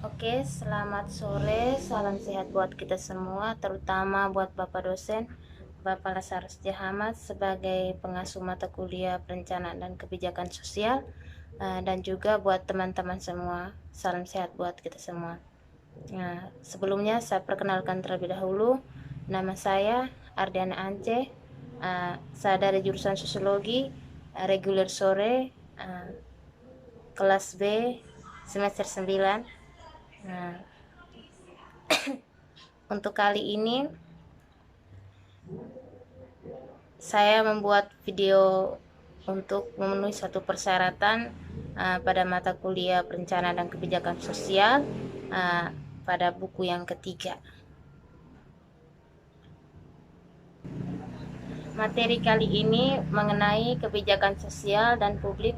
Oke, selamat sore, salam sehat buat kita semua, terutama buat Bapak dosen, Bapak Lazarus Jahamad sebagai pengasuh mata kuliah perencanaan dan kebijakan sosial, dan juga buat teman-teman semua, salam sehat buat kita semua. Nah, sebelumnya saya perkenalkan terlebih dahulu, nama saya Ardiana Ance, saya dari jurusan Sosiologi, reguler sore, kelas B, semester 9. Nah, untuk kali ini saya membuat video untuk memenuhi satu persyaratan pada mata kuliah perencanaan dan kebijakan sosial pada buku yang ketiga. Materi kali ini mengenai kebijakan sosial dan publik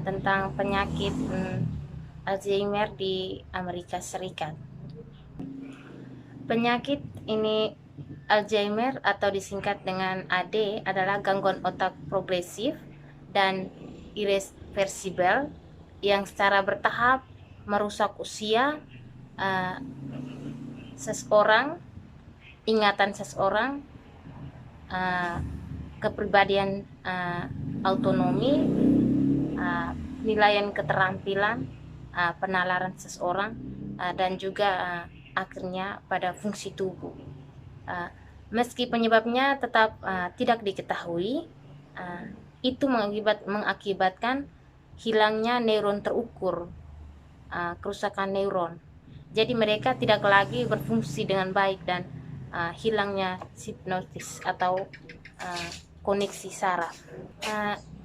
tentang penyakit Alzheimer di Amerika Serikat. Penyakit ini Alzheimer atau disingkat dengan AD adalah gangguan otak progresif dan irreversibel yang secara bertahap merusak usia seseorang, ingatan seseorang, kepribadian autonomi, penilaian keterampilan, penalaran seseorang, dan juga akhirnya pada fungsi tubuh. Meski penyebabnya tetap tidak diketahui, itu mengakibatkan hilangnya neuron terukur, kerusakan neuron. Jadi mereka tidak lagi berfungsi dengan baik dan hilangnya hipnotis atau koneksi saraf.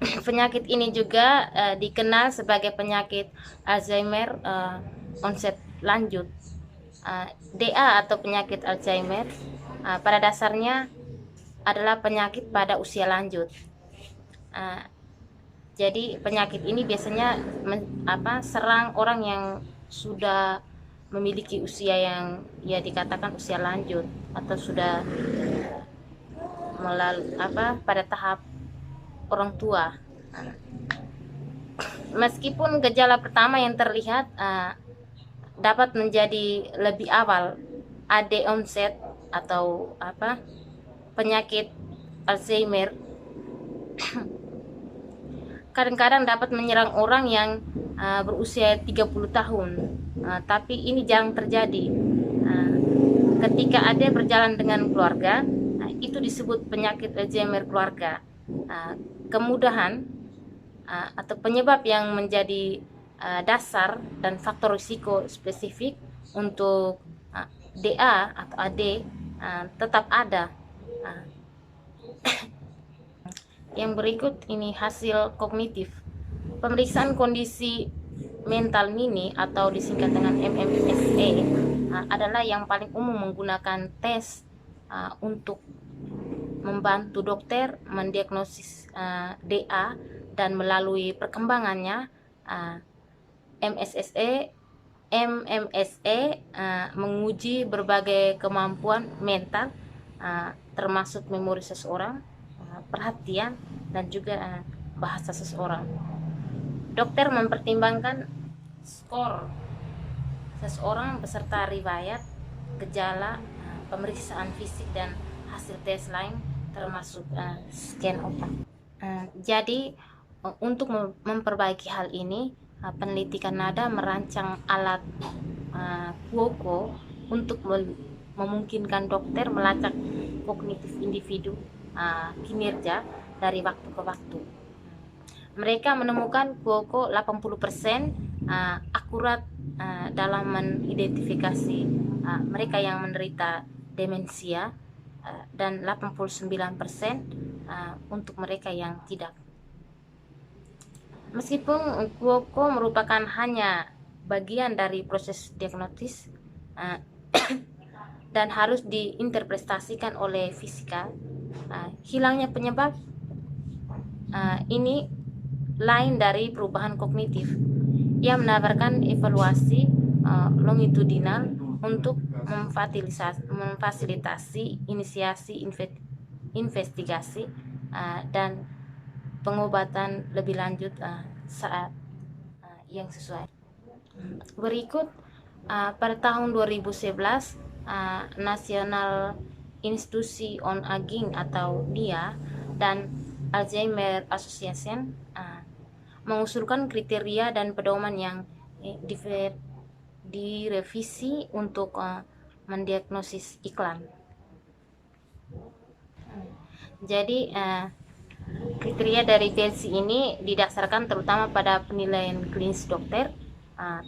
Penyakit ini juga dikenal sebagai penyakit Alzheimer onset lanjut. DA atau penyakit Alzheimer pada dasarnya adalah penyakit pada usia lanjut. Jadi penyakit ini biasanya serang orang yang sudah memiliki usia yang dikatakan usia lanjut atau sudah pada tahap orang tua. Meskipun gejala pertama yang terlihat dapat menjadi lebih awal, AD onset atau penyakit Alzheimer kadang-kadang dapat menyerang orang yang berusia 30 tahun, tapi ini jarang terjadi. Ketika AD berjalan dengan keluarga, itu disebut penyakit Alzheimer keluarga. Kemudahan atau penyebab yang menjadi dasar dan faktor risiko spesifik untuk DA atau AD tetap ada. Yang berikut ini hasil kognitif. Pemeriksaan kondisi mental mini atau disingkat dengan MMSE adalah yang paling umum menggunakan tes untuk membantu dokter mendiagnosis DA, dan melalui perkembangannya MMSE menguji berbagai kemampuan mental termasuk memori seseorang, perhatian, dan juga bahasa seseorang. Dokter mempertimbangkan skor seseorang beserta riwayat, gejala, pemeriksaan fisik, dan hasil tes lain termasuk scan otak. Jadi untuk memperbaiki hal ini, peneliti Kanada merancang alat QOCO untuk memungkinkan dokter melacak kognitif individu kinerja dari waktu ke waktu. Mereka menemukan QOCO 80% akurat dalam mengidentifikasi mereka yang menderita demensia, dan 89% untuk mereka yang tidak. Meskipun QOCO merupakan hanya bagian dari proses diagnosis dan harus diinterpretasikan oleh fisika, hilangnya penyebab ini lain dari perubahan kognitif. Ia menawarkan evaluasi longitudinal untuk memfasilitasi inisiasi investigasi dan pengobatan lebih lanjut saat yang sesuai. Berikut Pada tahun 2011, National Institute on Aging atau NIA dan Alzheimer Association mengusulkan kriteria dan pedoman yang direvisi untuk mendiagnosis iklan. Jadi kriteria dari versi ini didasarkan terutama pada penilaian klinis dokter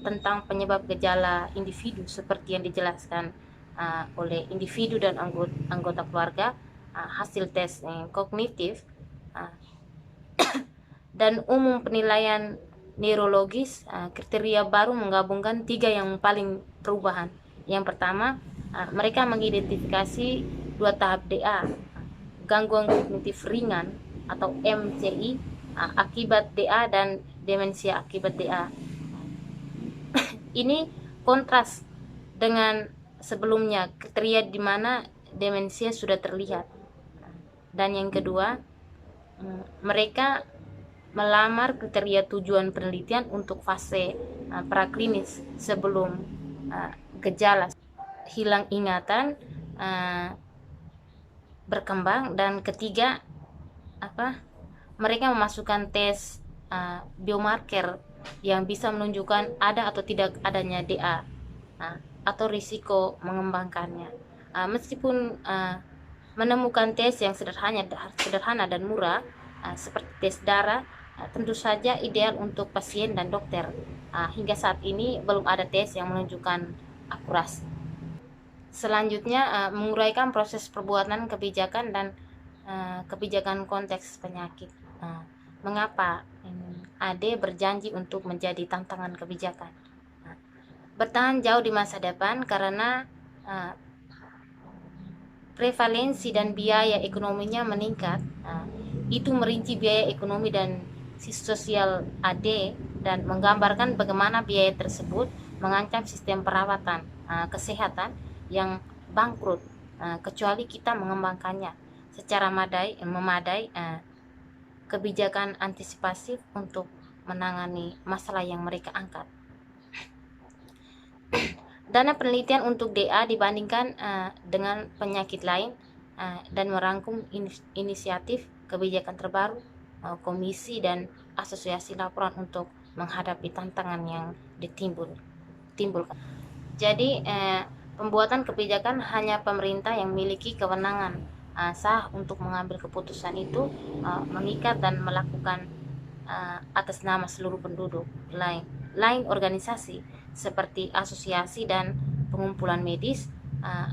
tentang penyebab gejala individu seperti yang dijelaskan oleh individu dan anggota keluarga, hasil tes kognitif, dan umum penilaian neurologis. Kriteria baru menggabungkan 3 yang paling perubahan. Yang pertama, mereka mengidentifikasi 2 tahap DA, gangguan kognitif ringan atau MCI akibat DA dan demensia akibat DA. Ini kontras dengan sebelumnya, kriteria di mana demensia sudah terlihat. Dan yang kedua, mereka melamar kriteria tujuan penelitian untuk fase praklinis sebelum gejala hilang ingatan berkembang. Dan ketiga, mereka memasukkan tes biomarker yang bisa menunjukkan ada atau tidak adanya DA atau risiko mengembangkannya. Meskipun menemukan tes yang sederhana dan murah seperti tes darah, tentu saja ideal untuk pasien dan dokter. Hingga saat ini belum ada tes yang menunjukkan akurasi. Selanjutnya, menguraikan proses perbuatan kebijakan dan kebijakan konteks penyakit. Mengapa AD berjanji untuk menjadi tantangan kebijakan? Bertahan jauh di masa depan karena prevalensi dan biaya ekonominya meningkat. Itu merinci biaya ekonomi dan sosial AD dan menggambarkan bagaimana biaya tersebut mengancam sistem perawatan kesehatan yang bangkrut kecuali kita mengembangkannya secara memadai. Kebijakan antisipasif untuk menangani masalah yang mereka angkat. Dana penelitian untuk DA dibandingkan dengan penyakit lain dan merangkum inisiatif kebijakan terbaru, komisi dan asosiasi laporan untuk menghadapi tantangan yang ditimbulkan. Jadi pembuatan kebijakan hanya pemerintah yang memiliki kewenangan sah untuk mengambil keputusan itu, mengikat dan melakukan atas nama seluruh penduduk. Lain organisasi seperti asosiasi dan pengumpulan medis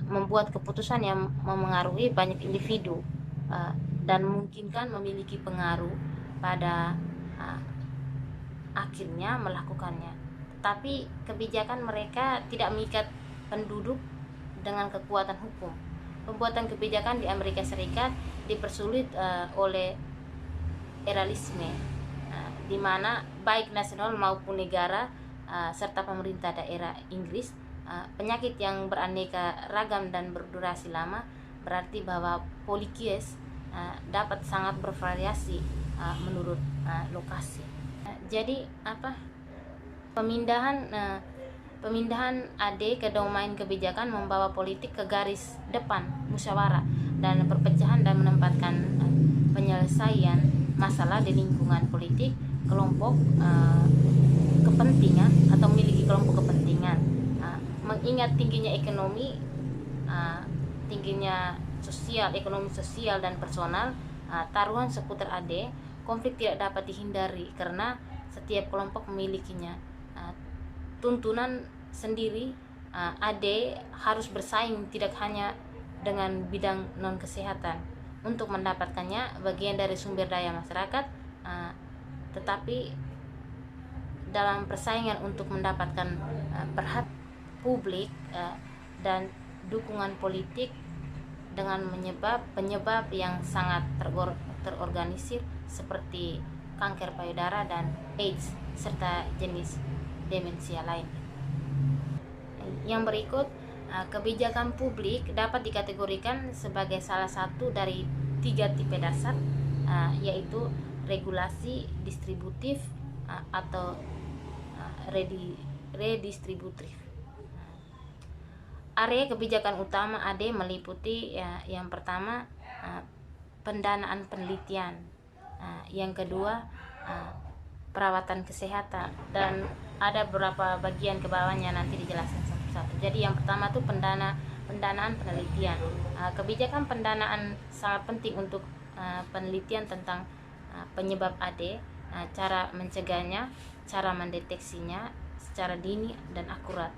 membuat keputusan yang memengaruhi banyak individu dan memungkinkan memiliki pengaruh pada akhirnya melakukannya. Tetapi kebijakan mereka tidak mengikat penduduk dengan kekuatan hukum. Pembuatan kebijakan di Amerika Serikat dipersulit oleh eralisme, di mana baik nasional maupun negara serta pemerintah daerah Inggris, penyakit yang beraneka ragam dan berdurasi lama berarti bahwa policies dapat sangat bervariasi menurut lokasi. Jadi Pemindahan AD ke domain kebijakan membawa politik ke garis depan musyawarah dan perpecahan dan menempatkan penyelesaian masalah di lingkungan politik kelompok kepentingan atau memiliki kelompok kepentingan. Mengingat tingginya ekonomi, tingginya ekonomi sosial dan personal, taruhan seputar AD, konflik tidak dapat dihindari karena setiap kelompok memilikinya tuntunan sendiri. AD harus bersaing tidak hanya dengan bidang non kesehatan untuk mendapatkannya bagian dari sumber daya masyarakat, tetapi dalam persaingan untuk mendapatkan perhatian publik dan dukungan politik dengan penyebab yang sangat terorganisir seperti kanker payudara dan AIDS serta jenis demensia lain. Yang berikut, kebijakan publik dapat dikategorikan sebagai salah satu dari 3 tipe dasar, yaitu regulasi distributif atau redistributif. area kebijakan utama AD meliputi ya, yang pertama pendanaan penelitian, yang kedua perawatan kesehatan, dan ada beberapa bagian ke bawahnya nanti dijelaskan satu-satu. Jadi yang pertama tuh pendanaan penelitian. Kebijakan pendanaan sangat penting untuk penelitian tentang penyebab AD, cara mencegahnya, cara mendeteksinya secara dini dan akurat,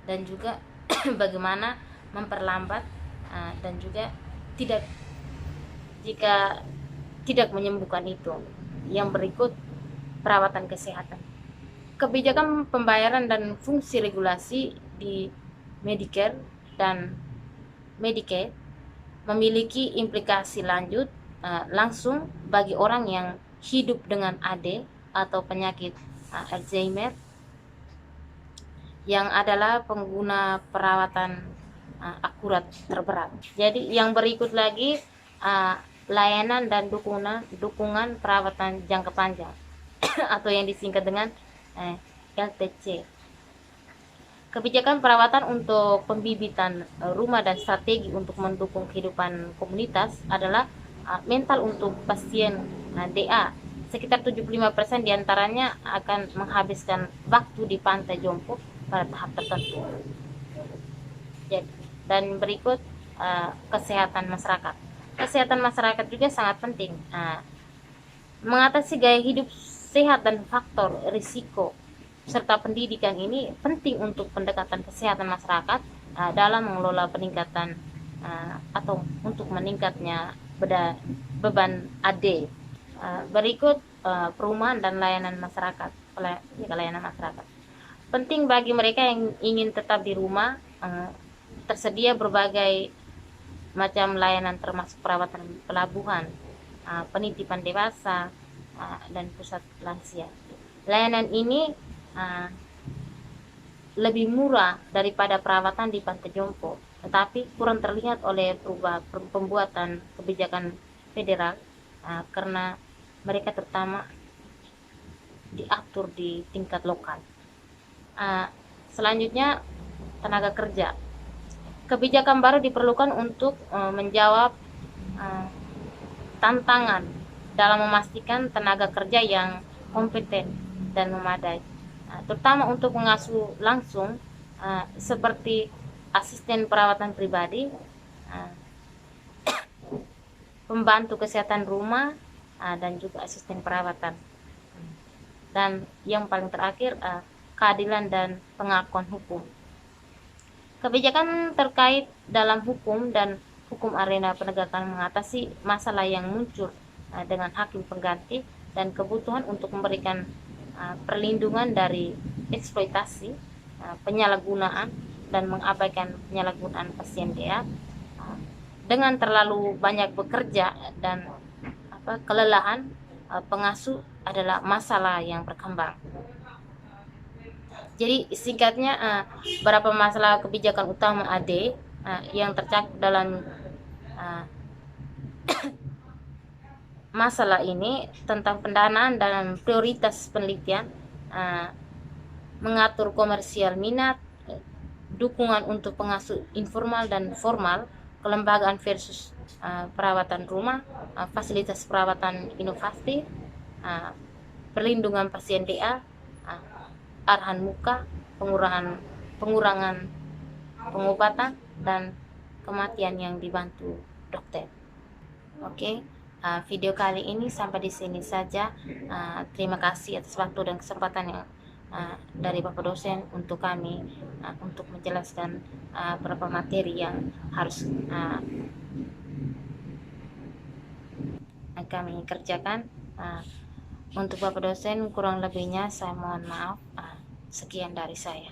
dan juga bagaimana memperlambat dan juga jika tidak menyembuhkan itu. Yang berikut perawatan kesehatan. Kebijakan pembayaran dan fungsi regulasi di Medicare dan Medicaid memiliki implikasi langsung bagi orang yang hidup dengan AD atau penyakit Alzheimer yang adalah pengguna perawatan akurat terberat. Jadi yang berikut lagi layanan dan dukungan perawatan jangka panjang atau yang disingkat dengan LTC. Kebijakan perawatan untuk pembibitan rumah dan strategi untuk mendukung kehidupan komunitas adalah mental untuk pasien DA. Sekitar 75% diantaranya akan menghabiskan waktu di pantai jompo pada tahap tertentu. Dan berikut kesehatan masyarakat. Kesehatan masyarakat juga sangat penting. Mengatasi gaya hidup sehat dan faktor risiko serta pendidikan ini penting untuk pendekatan kesehatan masyarakat dalam mengelola peningkatan atau untuk meningkatnya beban AD. Berikut perumahan dan layanan masyarakat. Penting bagi mereka yang ingin tetap di rumah, tersedia berbagai macam layanan termasuk perawatan pelabuhan, penitipan dewasa, dan pusat lansia. Layanan ini lebih murah daripada perawatan di pantai jompo, tetapi kurang terlihat oleh pembuatan kebijakan federal karena mereka terutama diatur di tingkat lokal. Selanjutnya, tenaga kerja. Kebijakan baru diperlukan untuk menjawab tantangan dalam memastikan tenaga kerja yang kompeten dan memadai, terutama untuk mengasuh langsung seperti asisten perawatan pribadi, pembantu kesehatan rumah, dan juga asisten perawatan. Dan yang paling terakhir, keadilan dan pengakuan hukum. Kebijakan terkait dalam hukum dan hukum arena penegakan mengatasi masalah yang muncul dengan hakim pengganti dan kebutuhan untuk memberikan perlindungan dari eksploitasi, penyalahgunaan, dan mengabaikan penyalahgunaan pasien DA. Dengan terlalu banyak bekerja dan kelelahan pengasuh adalah masalah yang berkembang. Jadi singkatnya, beberapa masalah kebijakan utama AD yang tercakup dalam masalah ini tentang pendanaan dan prioritas penelitian, mengatur komersial minat, dukungan untuk pengasuh informal dan formal, kelembagaan versus perawatan rumah, fasilitas perawatan inovatif, perlindungan pasien DA, arahan muka, pengurangan pengobatan, dan kematian yang dibantu dokter. Oke, video kali ini sampai di sini saja. Terima kasih atas waktu dan kesempatan yang dari Bapak dosen untuk kami untuk menjelaskan beberapa materi yang harus kami kerjakan. Untuk Bapak dosen kurang lebihnya saya mohon maaf. Sekian dari saya.